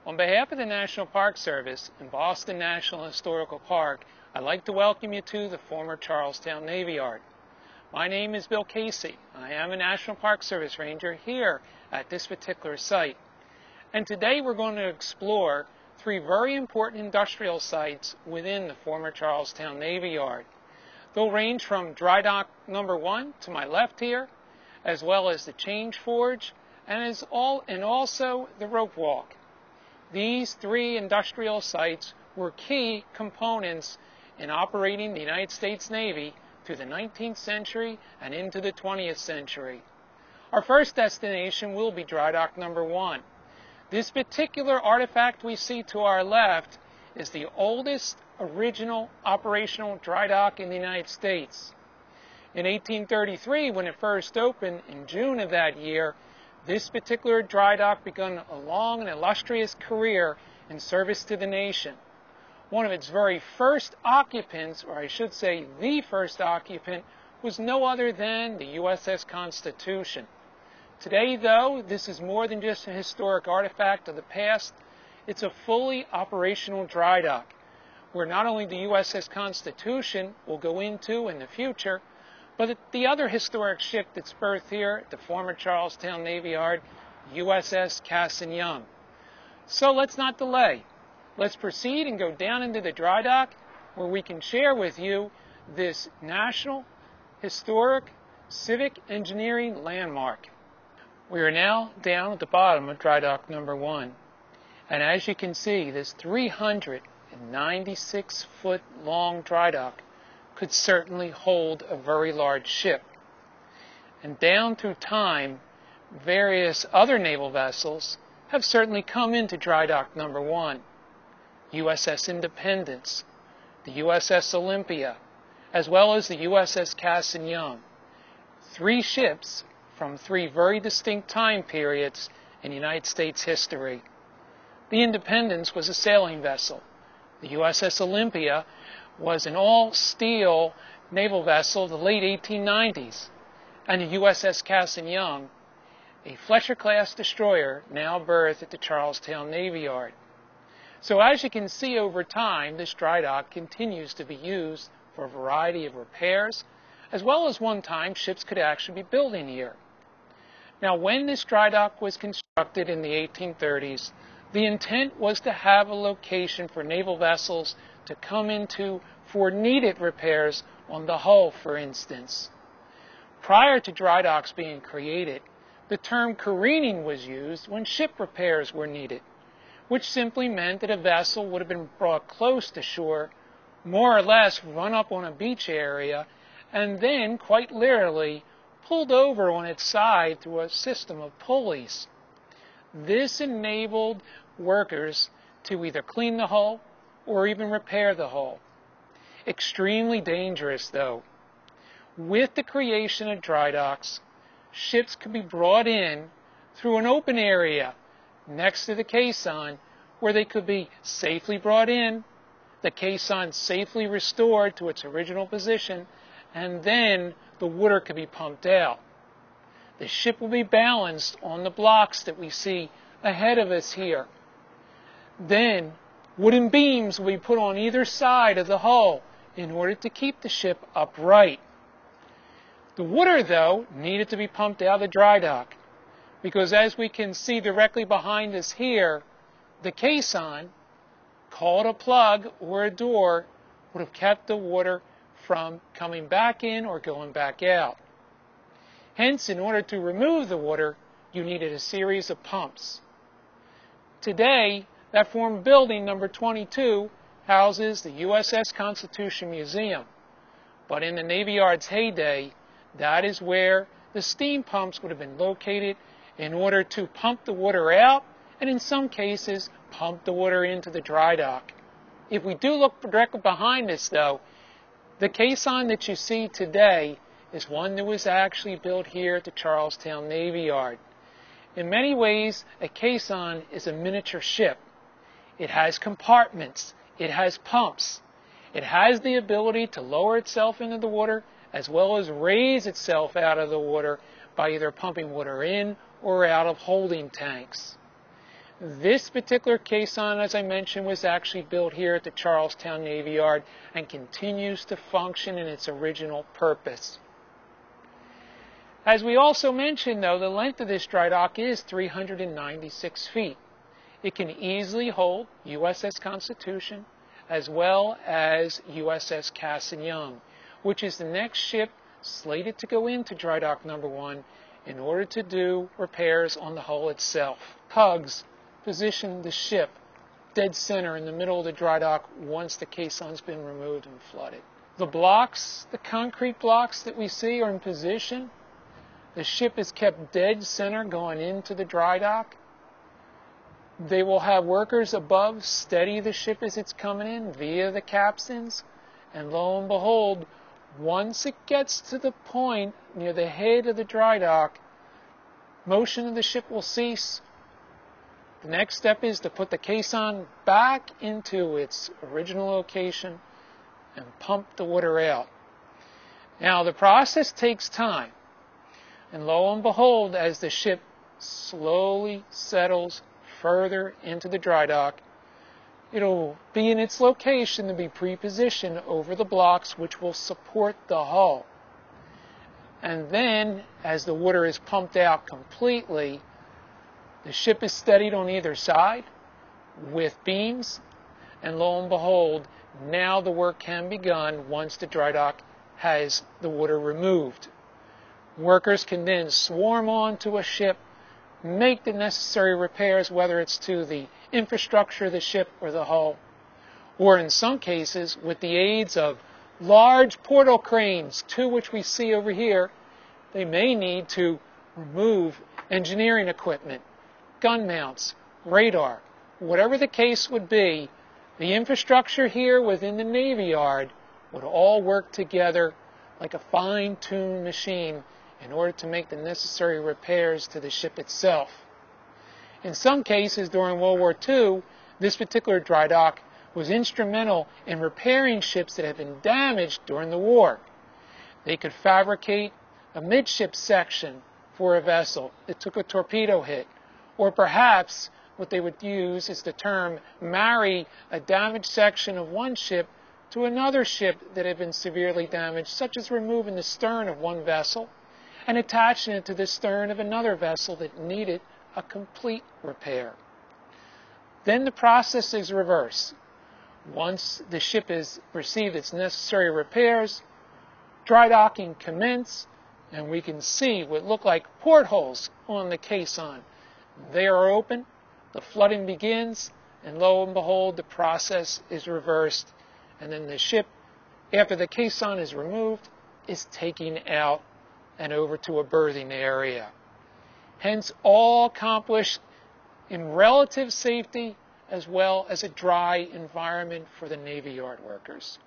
On behalf of the National Park Service and Boston National Historical Park, I'd like to welcome you to the former Charlestown Navy Yard. My name is Bill Casey. I am a National Park Service Ranger here at this particular site. And today we're going to explore three very important industrial sites within the former Charlestown Navy Yard. They'll range from dry dock number 1 to my left here, as well as the change forge, and also the rope walk. These three industrial sites were key components in operating the United States Navy through the 19th century and into the 20th century. Our first destination will be dry dock number 1. This particular artifact we see to our left is the oldest original operational dry dock in the United States. In 1833, when it first opened in June of that year, this particular dry dock began a long and illustrious career in service to the nation. One of its very first occupants, or I should say the first occupant, was no other than the USS Constitution. Today, though, this is more than just a historic artifact of the past. It's a fully operational dry dock, where not only the USS Constitution will go into in the future, but the other historic ship that's berthed here at the former Charlestown Navy Yard, USS Cass and Young. So let's not delay. Let's proceed and go down into the dry dock where we can share with you this National Historic Civic Engineering landmark. We are now down at the bottom of dry dock number 1. And as you can see, this 396-foot long dry dock could certainly hold a very large ship. And down through time, various other naval vessels have certainly come into dry dock number 1. USS Independence, the USS Olympia, as well as the USS Cass and Young. 3 ships from 3 very distinct time periods in United States history. The Independence was a sailing vessel. The USS Olympia was an all-steel naval vessel of the late 1890s. And the USS Cass and Young, a Fletcher-class destroyer now berthed at the Charlestown Navy Yard. So as you can see over time, this dry dock continues to be used for a variety of repairs, as well as one time ships could actually be building here. Now, when this dry dock was constructed in the 1830s, the intent was to have a location for naval vessels to come into for needed repairs on the hull, for instance. Prior to dry docks being created, the term careening was used when ship repairs were needed, which simply meant that a vessel would have been brought close to shore, more or less run up on a beach area, and then, quite literally, pulled over on its side through a system of pulleys. This enabled workers to either clean the hull or even repair the hull. Extremely dangerous, though. With the creation of dry docks, ships could be brought in through an open area next to the caisson where they could be safely brought in, the caisson safely restored to its original position, and then the water could be pumped out. The ship will be balanced on the blocks that we see ahead of us here. Then wooden beams will be put on either side of the hull in order to keep the ship upright. The water, though, needed to be pumped out of the dry dock because, as we can see directly behind us here, the caisson, called a plug or a door, would have kept the water from coming back in or going back out. Hence, in order to remove the water, you needed a series of pumps. Today, that former building, number 22, houses the USS Constitution Museum. But in the Navy Yard's heyday, that is where the steam pumps would have been located in order to pump the water out and, in some cases, pump the water into the dry dock. If we do look directly behind us, though, the caisson that you see today is one that was actually built here at the Charlestown Navy Yard. In many ways, a caisson is a miniature ship. It has compartments. It has pumps. It has the ability to lower itself into the water as well as raise itself out of the water by either pumping water in or out of holding tanks. This particular caisson, as I mentioned, was actually built here at the Charlestown Navy Yard and continues to function in its original purpose. As we also mentioned, though, the length of this dry dock is 396 feet. It can easily hold USS Constitution as well as USS Cass and Young, which is the next ship slated to go into dry dock number 1 in order to do repairs on the hull itself. Tugs position the ship dead center in the middle of the dry dock once the caisson's been removed and flooded. The blocks, the concrete blocks that we see are in position. The ship is kept dead center going into the dry dock. They will have workers above steady the ship as it's coming in via the capstans. And lo and behold, once it gets to the point near the head of the dry dock, motion of the ship will cease. The next step is to put the caisson back into its original location and pump the water out. Now, the process takes time. And lo and behold, as the ship slowly settles further into the dry dock, it'll be in its location to be pre-positioned over the blocks which will support the hull. And then, as the water is pumped out completely, the ship is steadied on either side with beams, and lo and behold, now the work can be begun once the dry dock has the water removed. Workers can then swarm onto a ship, make the necessary repairs, whether it's to the infrastructure of the ship or the hull, or in some cases, with the aids of large portal cranes, two which we see over here, they may need to remove engineering equipment, gun mounts, radar. Whatever the case would be, the infrastructure here within the Navy Yard would all work together like a fine-tuned machine in order to make the necessary repairs to the ship itself. In some cases during World War II, this particular dry dock was instrumental in repairing ships that had been damaged during the war. They could fabricate a midship section for a vessel that took a torpedo hit, or perhaps what they would use is the term marry a damaged section of one ship to another ship that had been severely damaged, such as removing the stern of one vessel and attaching it to the stern of another vessel that needed a complete repair. Then the process is reversed. Once the ship has received its necessary repairs, dry docking commence, and we can see what look like portholes on the caisson. They are open, the flooding begins, and lo and behold, the process is reversed, and then the ship, after the caisson is removed, is taken out and over to a berthing area. Hence, all accomplished in relative safety as well as a dry environment for the Navy Yard workers.